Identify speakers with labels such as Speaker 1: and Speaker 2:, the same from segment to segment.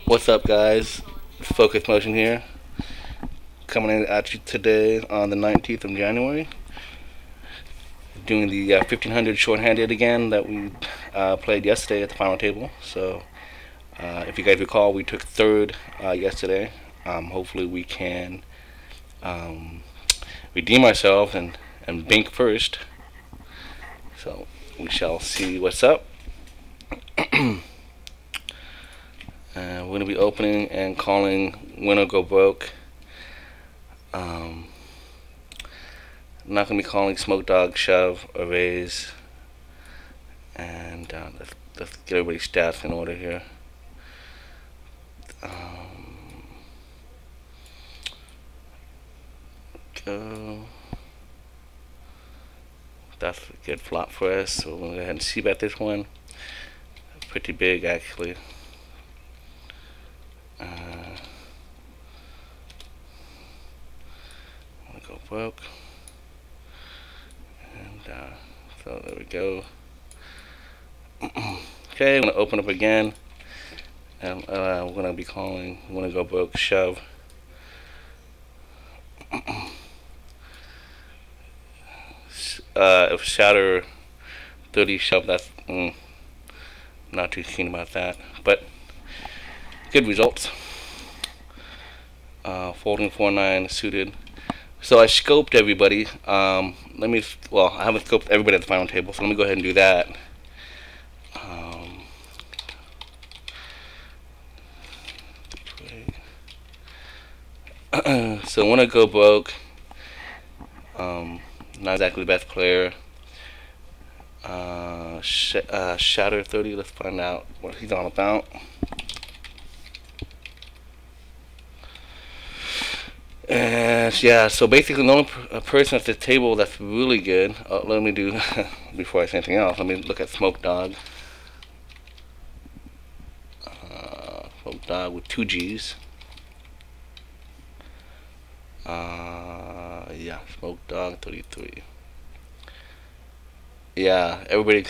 Speaker 1: What's up, guys? Focus Motion here, coming in at you today on the 19th of January, doing the 1500 shorthanded again that we played yesterday at the final table. So, if you guys recall, we took third yesterday. Hopefully, we can um, redeem ourselves and bank first. So, we shall see what's up. We're going to be opening and calling Win or Go Broke. I'm not going to be calling Smoke Dog, Shove, or Raise. And let's get everybody's stats in order here. Go. That's a good flop for us. So we're going to go ahead and see bet this one. Pretty big, actually. I'm going to go broke. And so there we go. Okay, I'm going to open up again. And we're going to be calling Wanna Go Broke, Shove. If Shatter 30 shove, that's not too keen about that, but good results. Folding 4-9 suited. So I scoped everybody. I haven't scoped everybody at the final table, so let me go ahead and do that. So Wanna Go Broke. Not exactly the best player. Shatter 30. Let's find out what he's all about. And yeah, so basically the only person at the table that's really good. Let me do before I say anything else. Let me look at Smoke Dog. Smoke Dog with 2 G's. Yeah, Smoke Dog 33. Yeah, everybody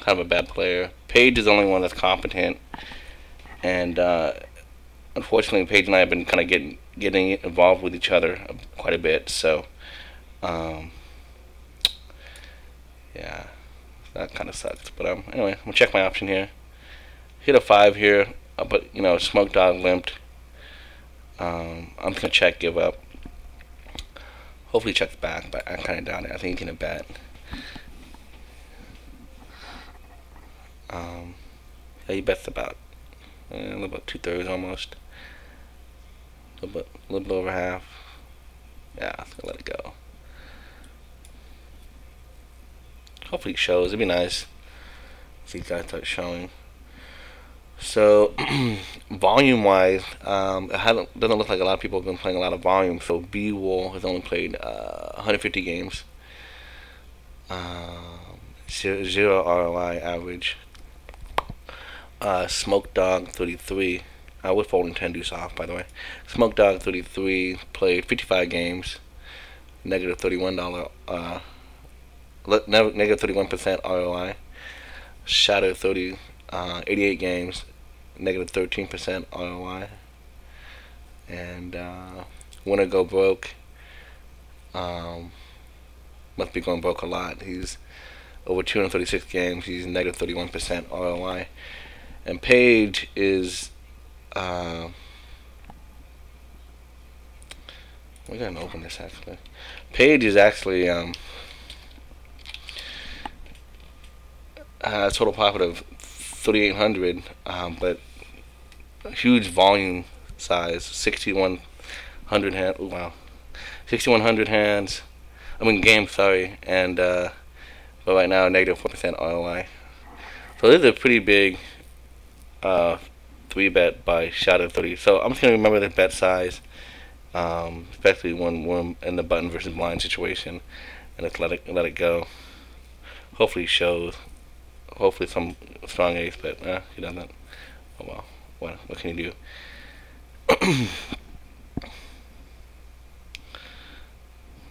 Speaker 1: kind of a bad player. Paige is the only one that's competent, and unfortunately, Paige and I have been kind of getting involved with each other quite a bit. So, yeah, that kind of sucks. But anyway, I'm gonna check my option here. Hit a 5 here, but Smoke Dog limped. I'm just gonna check, give up. Hopefully, he checks back, but I kind of doubt it. I think he's gonna bet. Yeah, he bets about a little about 2/3 almost. A little bit over half. Yeah, I'm gonna let it go. Hopefully it shows. It'd be nice if these guys start showing. So, volume-wise, it doesn't look like a lot of people have been playing a lot of volume. So B-Wool has only played 150 games. 0 ROI average. Smoke Dog 33. We're folding 10 deuce off, by the way. Smoke Dog 33 played 55 games, negative $31, negative 31% ROI. Shadow 30, 88 games, negative 13% ROI. And Wanna Go Broke, must be going broke a lot. He's over 236 games. He's negative 31% ROI. And Paige is we're gonna open this actually. Paige is actually total profit of 3,800, but huge volume size, 6,100 hand. Ooh, wow, 6,100 hands. I mean games, sorry, and but right now negative 4% ROI. So this is a pretty big 3-bet by Shadow 30. So I'm just gonna remember the bet size, especially when we're in the button versus blind situation, and let's let it go. Hopefully he shows. Hopefully some strong ace, but he doesn't. Oh well. What can you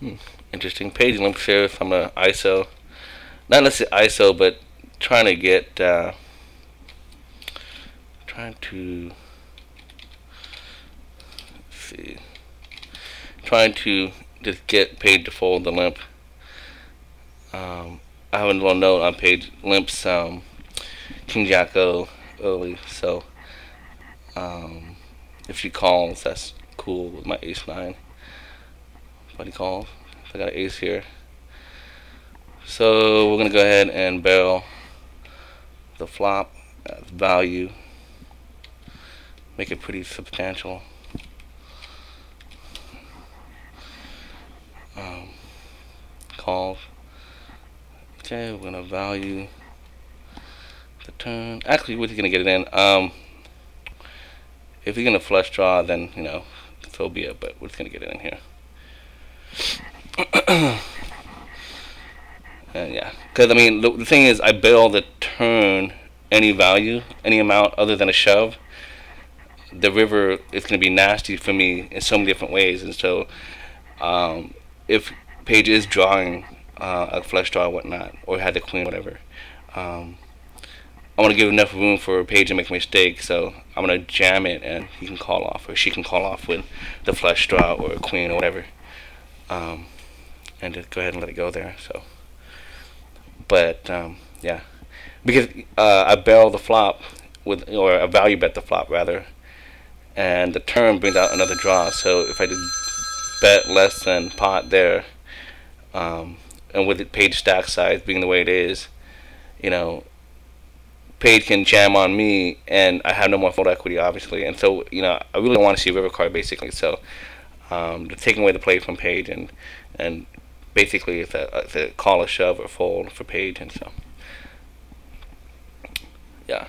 Speaker 1: do? Interesting. Paige limp sheriff. I'm gonna ISO. Not necessarily ISO, but trying to get trying to see, trying to just get Page to fold the limp. I have a little note on Page limps King Jack O early, so if she calls, that's cool with my ace 9. But he calls. I got an ace here. So we're gonna go ahead and barrel the flop as value. Make it pretty substantial. Calls. Okay, we're gonna value the turn. Actually, we're just gonna get it in. If you're gonna flush draw, then you know, so be it. But we're just gonna get it in here. And yeah, because I mean, the thing is, I barrel the turn any value, any amount other than a shove. The river is going to be nasty for me in so many different ways, and so if Page is drawing a flush draw or whatnot, or had the queen, whatever, I want to give enough room for Page to make a mistake, so I'm going to jam it, and he can call off, or she can call off with the flush draw or a queen or whatever, and just go ahead and let it go there. So, but yeah, because I barrel the flop with, or I value bet the flop rather, and the turn brings out another draw. So if I did bet less than pot there, and with the Page stack size being the way it is, you know, Page can jam on me, and I have no more fold equity, obviously. And so, you know, I really want to see a river card, basically. So, taking away the play from Page, and basically it's a call, a shove, or fold for Page, and so, yeah.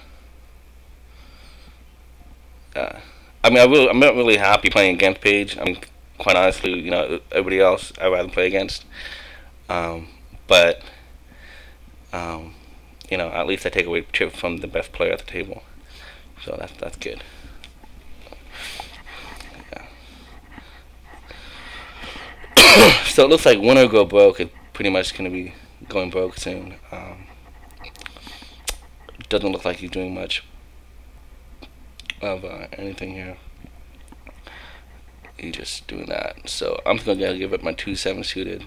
Speaker 1: I mean, I'm not really happy playing against Page. I mean, quite honestly, you know, everybody else I'd rather play against. But you know, at least I take away chips from the best player at the table, so that's good. Yeah. So it looks like Win or Go Broke is pretty much going to be going broke soon. Doesn't look like he's doing much of anything here. He's just doing that. So I'm just gonna give it my 2-7 suited.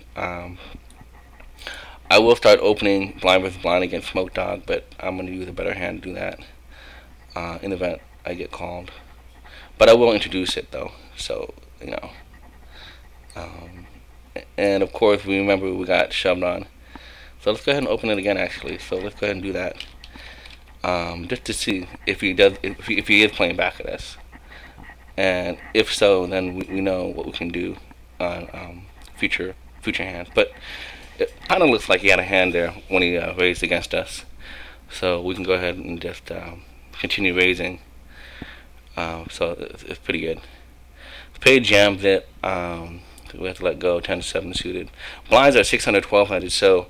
Speaker 1: I will start opening blind versus blind against Smoke Dog, but I'm gonna use a better hand to do that in the event I get called. But I will introduce it though, so you know. And of course, we remember we got shoved on. So let's go ahead and open it again. Actually, so let's go ahead and do that. Just to see if he does, if he is playing back at us, and if so, then we know what we can do on future hands. But it kind of looks like he had a hand there when he raised against us, so we can go ahead and just continue raising. So it's pretty good. The Page jams it. We have to let go. 10-7 suited. Blinds are 600, 1200. So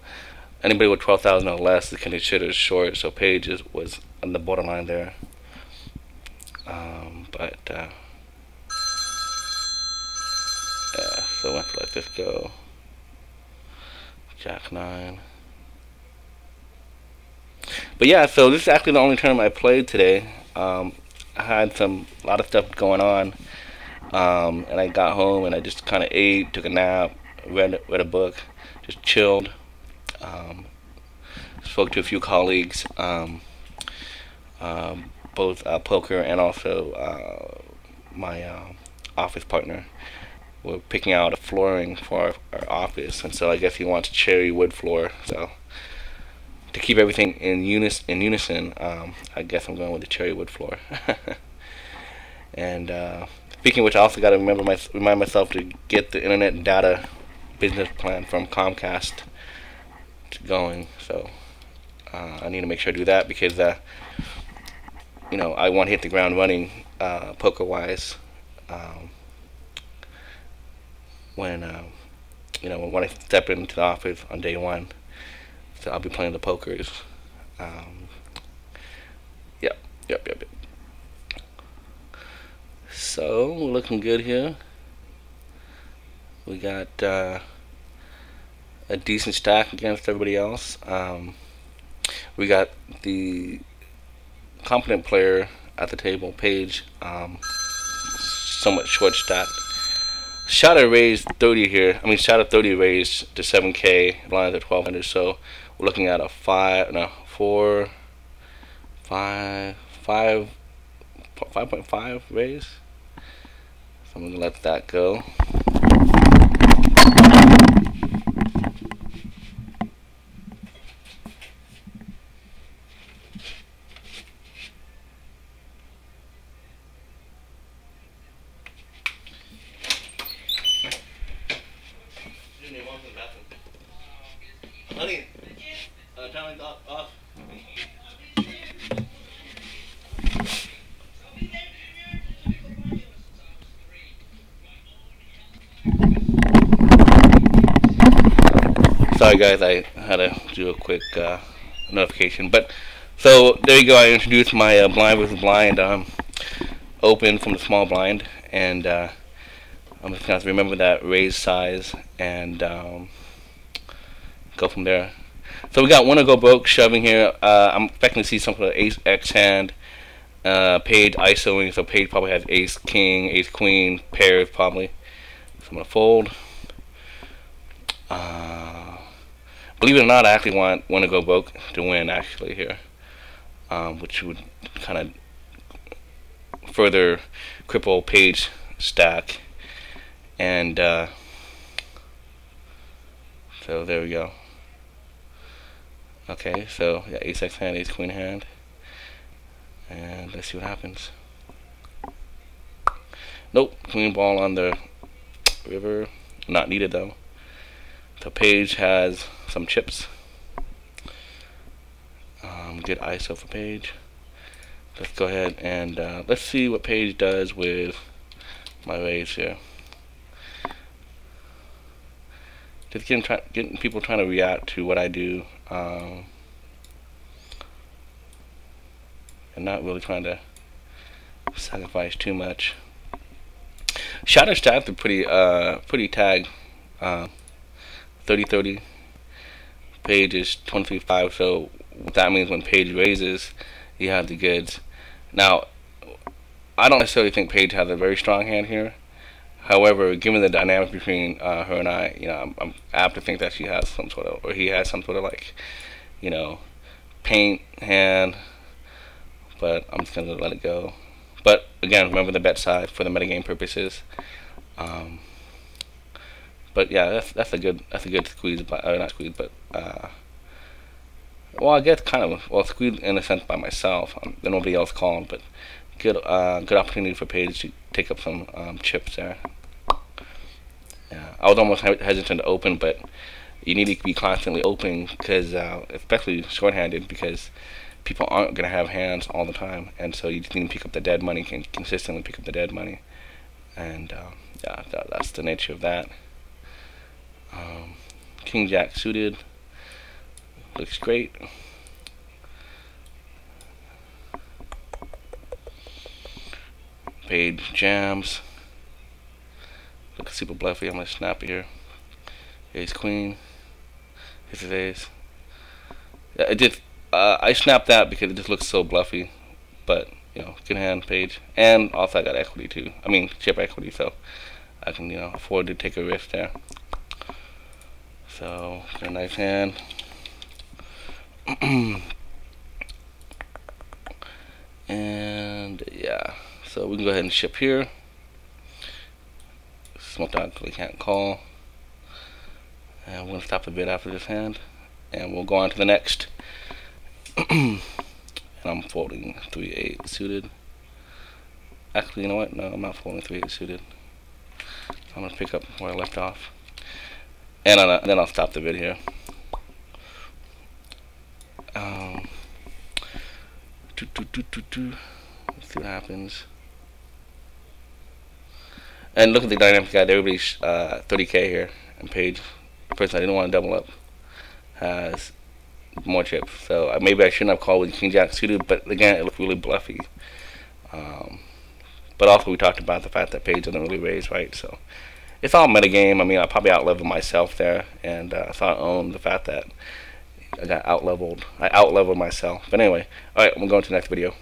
Speaker 1: anybody with 12,000 or less is considered short. So Page was on the borderline there. But yeah, so let's let this go. Jack 9. But yeah, so this is actually the only tournament I played today. I had a lot of stuff going on, and I got home and I just kind of ate, took a nap, read a book, just chilled. Spoke to a few colleagues, both poker and also my office partner. We're picking out a flooring for our office, and so I guess he wants cherry wood floor. So to keep everything in unison, I guess I'm going with the cherry wood floor. And speaking of which, I also got to remind myself to get the internet data business plan from Comcast going. So I need to make sure I do that because you know, I want to hit the ground running poker wise. When you know, when I step into the office on day one, so I'll be playing the pokers. Yep. So we're looking good here. We got a decent stack against everybody else. We got the competent player at the table, Page, somewhat short stacked. Shot a raised 30 here. I mean, shot a 30 raised to 7K, blinds at 1200. So we're looking at a 5.5 raise. So I'm gonna let that go. Honey, turn it off. Sorry guys, I had to do a quick notification. But so there you go. I introduced my blind versus blind open from the small blind, and I'm just gonna have to remember that raise size and go from there. So we got Wanna Go Broke shoving here. I'm expecting to see some sort of ace X hand. Page ISOing, so Page probably has ace king, ace queen, pairs probably. So I'm gonna fold. Believe it or not, I actually want Wanna Go Broke to win actually here, which would kind of further cripple Page stack. And so there we go. Okay, so yeah, ace X hand, ace queen hand, and let's see what happens. Nope, queen ball on the river, not needed though. So Page has some chips. Good ISO for Page. Let's go ahead and let's see what Page does with my raise here. Just getting people trying to react to what I do, and not really trying to sacrifice too much. Shatter stats are pretty tag. 30-30. Page is 23-5. So that means when Page raises, you have the goods. Now, I don't necessarily think Page has a very strong hand here. However, given the dynamic between her and I, you know, I'm apt to think that she has some sort of, or he has some sort of, like, you know, paint hand. But I'm just gonna let it go. But again, remember the bet size for the metagame purposes. But yeah, that's a good squeeze, not squeeze, but well, I guess kind of, well, squeeze in a sense by myself. There's nobody else calling, but good opportunity for Page to take up some chips there. Yeah, I was almost hesitant to open, but you need to be constantly open because, especially shorthanded, because people aren't gonna have hands all the time, and so you just need to pick up the dead money, can consistently pick up the dead money, and yeah, that's the nature of that. King Jack suited looks great. Page jams. Looks super bluffy. I'm gonna snap it here. Ace queen. This is ace. Yeah, it just I snapped that because it just looks so bluffy. But you know, good hand, Page, and also I got equity too. I mean chip equity, so I can, you know, afford to take a risk there. So a nice hand. And yeah, so we can go ahead and ship here. Smoked out because we can't call. And we're going to stop the bid after this hand. And we'll go on to the next. And I'm folding 3-8 suited. Actually, you know what? No, I'm not folding 3-8 suited. I'm going to pick up where I left off. And then I'll stop the bid here. Let's see what happens. And look at the dynamic guide. Everybody's 30K here. And Page, the person I didn't want to double up, has more chips. So maybe I shouldn't have called with King Jack suited, but again, it looked really bluffy. But also we talked about the fact that Page doesn't really raise, right? So it's all metagame. I mean, I probably outleveled myself there, and so I own the fact that I got outleveled. I outleveled myself. But anyway, all right, we'll go into the next video.